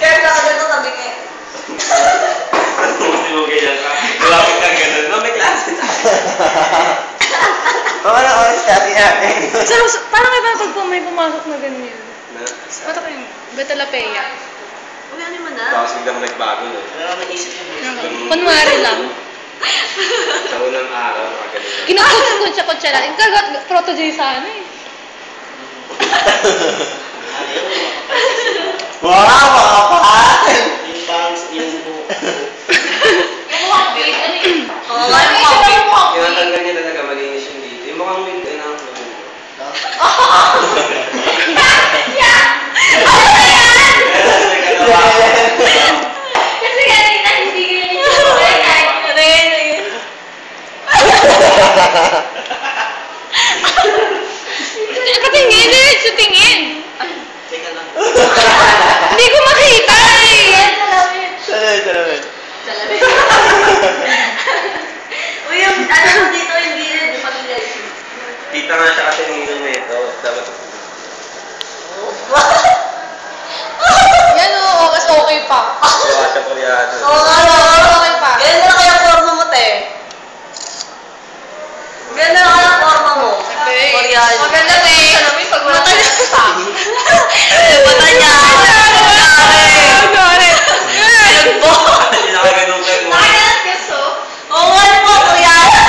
Kaya ka ganito sabi nga. Hindi mo ganyan ka. Malapit kang ganun. No, may klase tayo. Mga na oras dati natin. Parang iba pag may pumasok na ganyan. Ano kayo? Betalapea. Uy, ano naman na? Tapos biglang nagbago no. Wala naman isip yun. Kunwari lang. Sa unang araw, nakagaling. Kinakot siya kutsara. Ikagat proto-J sana eh. Wow, makapal! Yung bangs, yung buhok. Yung wag-wig, ano yun? Oo nga, yung wag-wig. Tinatanggal niya talaga, malinis yung dito. Yung mukhang wig na ang Kasi kanina hindi ganyan yung Katingin, diretso tingin. Teka lang. Hindi ko makita eh. Salamin. Uy, yung ano mo dito, yung gilid, yung pag-gilid. Kita nga siya kasi ng ilong na ito. Dapat Yan o, mas okay pa. gawa siya koreano. Oo nga, Okay pa. ganyan na kaya forma mo, te. Ganyan na kaya forma mo. Koreano. Maganda na eh. Salamin pag wala ka na pa. Mata niya. Nagbo. Hindi nakaganon kayo. Oo nga, yung mga Koreano.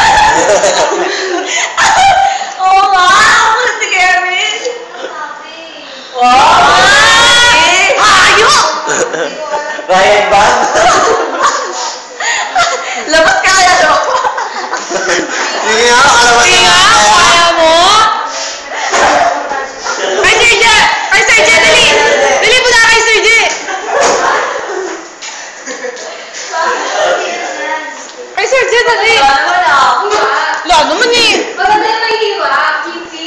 Oo nga, ako si Kevin. Wow! Ayok! Ryan ba? Labas ka kaya, no? Sige nga, kalabas Sige na. nga, kaya mo. Ay, Sir J! Ay, Sir J, dali! Dali po na kay Sir J! Ay, Sir J, dali! Wala naman eh! Maganda na may hiwa. Kipi.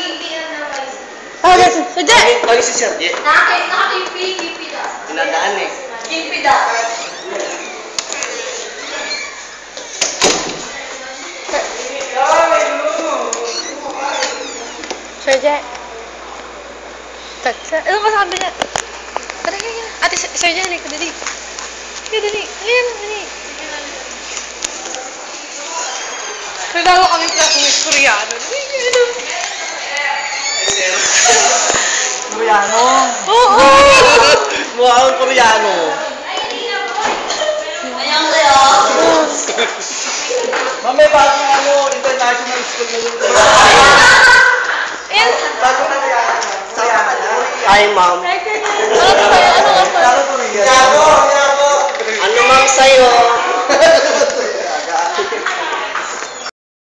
Ah, Sir J! Lagi si Sergey. Nakakipi. Kipi daw. Tinadaan eh. Kipi dapat. Sir J. Ano ba sabi niya? Tara, kaya. Ate, Sir J, dali. Dali. Dali. Dali. Kailangan kami classmates Koreano. Koreano. Oo! Mukha kang Koreano. Ayang kayo. Mamay bago nga international school na yun. Ayan. Bago na Koreano. Hi, ma'am. Ano ba kayo? Ano ba? Koreano. Ano ma'am sa'yo?